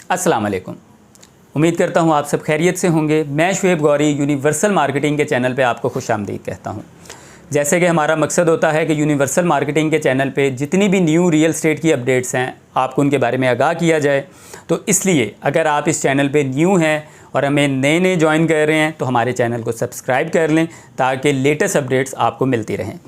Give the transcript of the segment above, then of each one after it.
अस्सलाम वालेकुम। उम्मीद करता हूँ आप सब खैरियत से होंगे। मैं शुएब गौरी यूनिवर्सल मार्केटिंग के चैनल पे आपको खुशामदीद कहता हूँ। जैसे कि हमारा मकसद होता है कि यूनिवर्सल मार्केटिंग के चैनल पे जितनी भी न्यू रियल एस्टेट की अपडेट्स हैं आपको उनके बारे में आगाह किया जाए। तो इसलिए अगर आप इस चैनल पे न्यू हैं और हमें नए ज्वाइन कर रहे हैं तो हमारे चैनल को सब्सक्राइब कर लें ताकि लेटेस्ट अपडेट्स आपको मिलती रहें।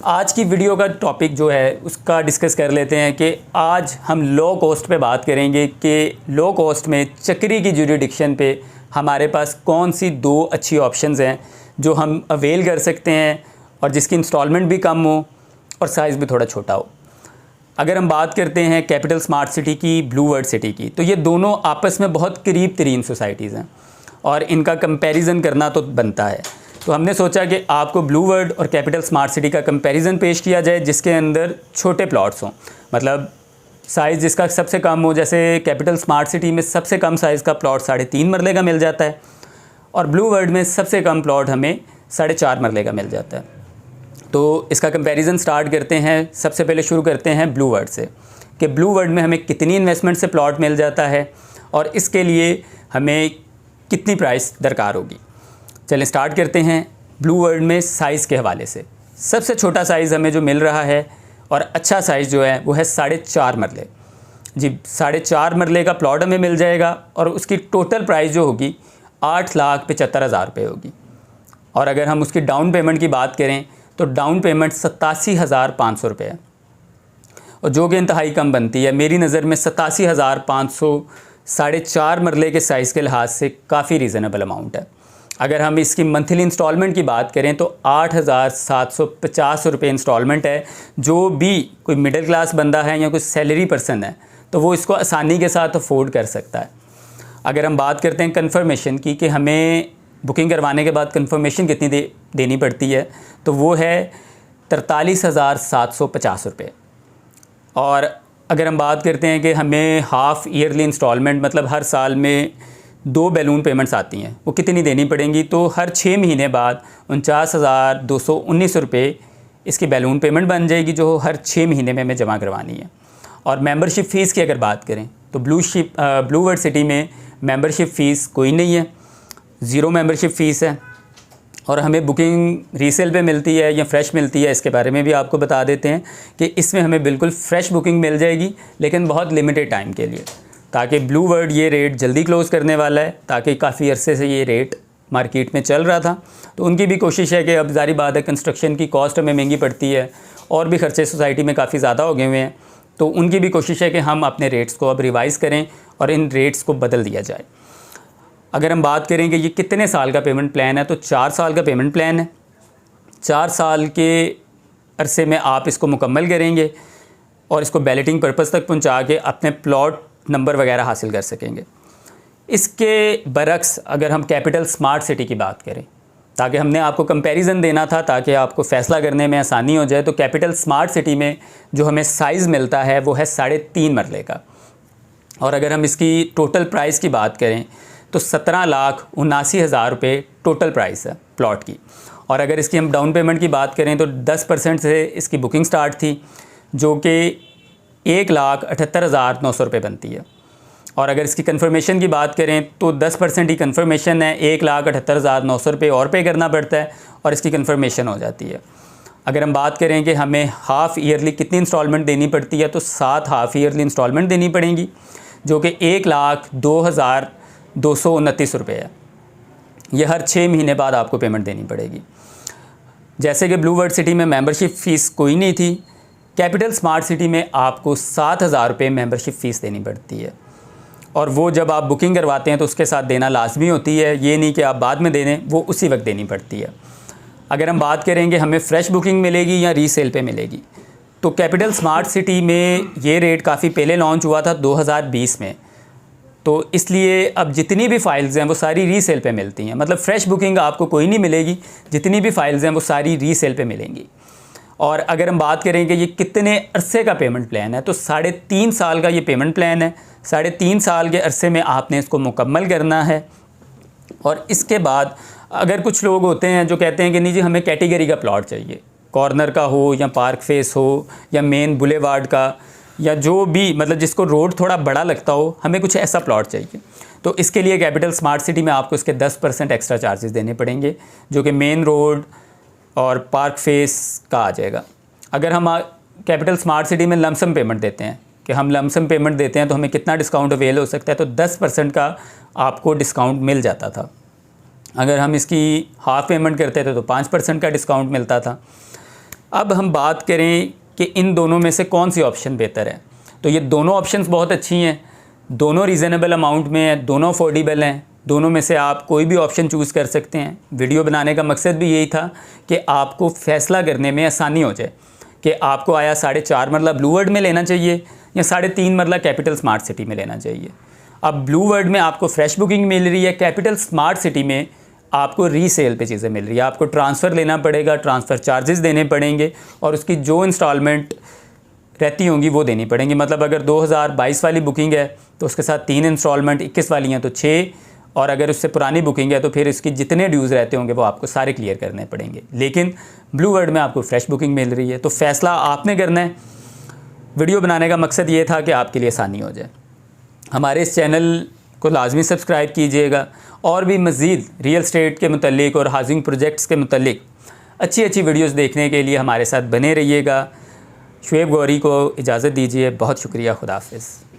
आज की वीडियो का टॉपिक जो है उसका डिस्कस कर लेते हैं कि आज हम लो कॉस्ट पे बात करेंगे कि लो कॉस्ट में चक्री की जुरिडिक्शन पे हमारे पास कौन सी दो अच्छी ऑप्शंस हैं जो हम अवेल कर सकते हैं और जिसकी इंस्टॉलमेंट भी कम हो और साइज़ भी थोड़ा छोटा हो। अगर हम बात करते हैं कैपिटल स्मार्ट सिटी की, ब्लू वर्ल्ड सिटी की, तो ये दोनों आपस में बहुत करीब तरीन सोसाइटीज़ हैं और इनका कंपैरिजन करना तो बनता है। तो हमने सोचा कि आपको ब्लू वर्ल्ड और कैपिटल स्मार्ट सिटी का कंपैरिजन पेश किया जाए जिसके अंदर छोटे प्लॉट्स हों, मतलब साइज़ जिसका सबसे कम हो। जैसे कैपिटल स्मार्ट सिटी में सबसे कम साइज़ का प्लॉट 3.5 मरले का मिल जाता है और ब्लू वर्ल्ड में सबसे कम प्लॉट हमें 4.5 मरले का मिल जाता है। तो इसका कंपैरिजन स्टार्ट करते हैं। सबसे पहले शुरू करते हैं ब्लू वर्ल्ड से कि ब्लू वर्ल्ड में हमें कितनी इन्वेस्टमेंट से प्लॉट मिल जाता है और इसके लिए हमें कितनी प्राइस दरकार होगी। चलें स्टार्ट करते हैं ब्लू वर्ल्ड में साइज़ के हवाले से। सबसे छोटा साइज़ हमें जो मिल रहा है और अच्छा साइज़ जो है वो है 4.5 मरले। जी 4.5 मरले का प्लॉट हमें मिल जाएगा और उसकी टोटल प्राइस जो होगी 8,75,000 रुपये होगी। और अगर हम उसकी डाउन पेमेंट की बात करें तो डाउन पेमेंट 87,500 रुपये है और जो कि इंतहाई कम बनती है। मेरी नज़र में 87,500 4.5 मरले के साइज़ के लिहाज से काफ़ी रीज़नेबल अमाउंट है। अगर हम इसकी मंथली इंस्टॉलमेंट की बात करें तो 8,750 रुपये इंस्टॉलमेंट है। जो भी कोई मिडिल क्लास बंदा है या कोई सैलरी पर्सन है तो वो इसको आसानी के साथ अफोर्ड कर सकता है। अगर हम बात करते हैं कंफर्मेशन की कि हमें बुकिंग करवाने के बाद कंफर्मेशन कितनी देनी पड़ती है तो वो है 43,750 रुपये। और अगर हम बात करते हैं कि हमें हाफ़ ईयरली इंस्टॉलमेंट मतलब हर साल में 2 बैलून पेमेंट्स आती हैं वो कितनी देनी पड़ेंगी तो हर 6 महीने बाद 49,219 रुपये इसकी बैलून पेमेंट बन जाएगी जो हर 6 महीने में हमें जमा करवानी है। और मेंबरशिप फ़ीस की अगर बात करें तो ब्लू वर्ल्ड सिटी में मेंबरशिप फ़ीस कोई नहीं है, 0 मेंबरशिप फ़ीस है। और हमें बुकिंग रीसेल पे मिलती है या फ़्रेश मिलती है इसके बारे में भी आपको बता देते हैं कि इसमें हमें बिल्कुल फ़्रेश बुकिंग मिल जाएगी लेकिन बहुत लिमिटेड टाइम के लिए, ताकि ब्लू वर्ल्ड ये रेट जल्दी क्लोज़ करने वाला है। ताकि काफ़ी अरसे से ये रेट मार्केट में चल रहा था तो उनकी भी कोशिश है कि अब ज़ाहिर बात है कंस्ट्रक्शन की कॉस्ट हमें महंगी पड़ती है और भी खर्चे सोसाइटी में काफ़ी ज़्यादा हो गए हुए हैं, तो उनकी भी कोशिश है कि हम अपने रेट्स को अब रिवाइज़ करें और इन रेट्स को बदल दिया जाए। अगर हम बात करें कि ये कितने साल का पेमेंट प्लान है तो 4 साल का पेमेंट प्लान है। 4 साल के अरसे में आप इसको मुकम्मल करेंगे और इसको बैलेटिंग पर्पज़ तक पहुंचा के अपने प्लॉट नंबर वगैरह हासिल कर सकेंगे। इसके बरक्स अगर हम कैपिटल स्मार्ट सिटी की बात करें, ताकि हमने आपको कंपैरिजन देना था ताकि आपको फ़ैसला करने में आसानी हो जाए, तो कैपिटल स्मार्ट सिटी में जो हमें साइज़ मिलता है वो है 3.5 मरले का। और अगर हम इसकी टोटल प्राइस की बात करें तो 17,79,000 रुपये टोटल प्राइस है प्लॉट की। और अगर इसकी हम डाउन पेमेंट की बात करें तो 10% से इसकी बुकिंग स्टार्ट थी जो कि 1,78,900 रुपये बनती है। और अगर इसकी कंफर्मेशन की बात करें तो 10% ही कंफर्मेशन है, 1,78,900 रुपये और पे करना पड़ता है और इसकी कंफर्मेशन हो जाती है। अगर हम बात करें कि हमें हाफ़ ईयरली कितनी इंस्टॉलमेंट देनी पड़ती है तो 7 हाफ़ ईयरली इंस्टॉलमेंट देनी पड़ेंगी जो कि 1,02,229 रुपये है। ये हर 6 महीने बाद आपको पेमेंट देनी पड़ेगी। जैसे कि ब्लू वर्ल्ड सिटी में मेंबरशिप फ़ीस कोई नहीं थी, कैपिटल स्मार्ट सिटी में आपको 7,000 रुपये मेंबरशिप फ़ीस देनी पड़ती है और वो जब आप बुकिंग करवाते हैं तो उसके साथ देना लाजमी होती है, ये नहीं कि आप बाद में दे दें, वो उसी वक्त देनी पड़ती है। अगर हम बात करेंगे हमें फ़्रेश बुकिंग मिलेगी या रीसेल पे मिलेगी तो कैपिटल स्मार्ट सिटी में ये रेट काफ़ी पहले लॉन्च हुआ था 2020 में, तो इसलिए अब जितनी भी फ़ाइल्स हैं वो सारी रीसेल पे मिलती हैं। मतलब फ़्रेश बुकिंग आपको कोई नहीं मिलेगी, जितनी भी फ़ाइल्स हैं वो सारी रीसेल पे मिलेंगी। और अगर हम बात करें कि ये कितने अरसे का पेमेंट प्लान है तो 3.5 साल का ये पेमेंट प्लान है। 3.5 साल के अरसे में आपने इसको मुकम्मल करना है। और इसके बाद अगर कुछ लोग होते हैं जो कहते हैं कि नहीं जी हमें कैटेगरी का प्लॉट चाहिए, कॉर्नर का हो या पार्क फेस हो या मेन बुलेवार्ड का, या जो भी मतलब जिसको रोड थोड़ा बड़ा लगता हो, हमें कुछ ऐसा प्लॉट चाहिए। तो इसके लिए कैपिटल स्मार्ट सिटी में आपको इसके 10% एक्स्ट्रा चार्जेस देने पड़ेंगे, जो कि मेन रोड और पार्क फेस का आ जाएगा। अगर हम कैपिटल स्मार्ट सिटी में लमसम पेमेंट देते हैं कि हम लमसम पेमेंट देते हैं तो हमें कितना डिस्काउंट अवेल हो सकता है, तो 10% का आपको डिस्काउंट मिल जाता था। अगर हम इसकी हाफ़ पेमेंट करते थे तो 5% का डिस्काउंट मिलता था। अब हम बात करें कि इन दोनों में से कौन सी ऑप्शन बेहतर है, तो ये दोनों ऑप्शंस बहुत अच्छी हैं, दोनों रीज़नेबल अमाउंट में हैं, दोनों अफोर्डेबल हैं। दोनों में से आप कोई भी ऑप्शन चूज़ कर सकते हैं। वीडियो बनाने का मकसद भी यही था कि आपको फ़ैसला करने में आसानी हो जाए कि आपको आया 4.5 मरला ब्लू वर्ल्ड में लेना चाहिए या 3.5 मरला कैपिटल स्मार्ट सिटी में लेना चाहिए। अब ब्लू वर्ल्ड में आपको फ्रेश बुकिंग मिल रही है, कैपिटल स्मार्ट सिटी में आपको रीसेल पे चीज़ें मिल रही है। आपको ट्रांसफ़र लेना पड़ेगा, ट्रांसफ़र चार्जेस देने पड़ेंगे और उसकी जो इंस्टॉलमेंट रहती होंगी वो देनी पड़ेंगी। मतलब अगर 2022 वाली बुकिंग है तो उसके साथ 3 इंस्टॉलमेंट, 21 वाली हैं तो 6, और अगर उससे पुरानी बुकिंग है तो फिर इसकी जितने ड्यूज़ रहते होंगे वो आपको सारे क्लियर करने पड़ेंगे। लेकिन ब्लू वर्ल्ड में आपको फ्रेश बुकिंग मिल रही है, तो फ़ैसला आपने करना है। वीडियो बनाने का मकसद ये था कि आपके लिए आसानी हो जाए। हमारे इस चैनल को लाजमी सब्सक्राइब कीजिएगा और भी मज़ीद रियल एस्टेट के मुतल्लिक और हाउसिंग प्रोजेक्ट्स के मुतल्लिक अच्छी अच्छी वीडियोस देखने के लिए हमारे साथ बने रहिएगा। शुएब गौरी को इजाज़त दीजिए। बहुत शुक्रिया। खुदा हाफ़िज़।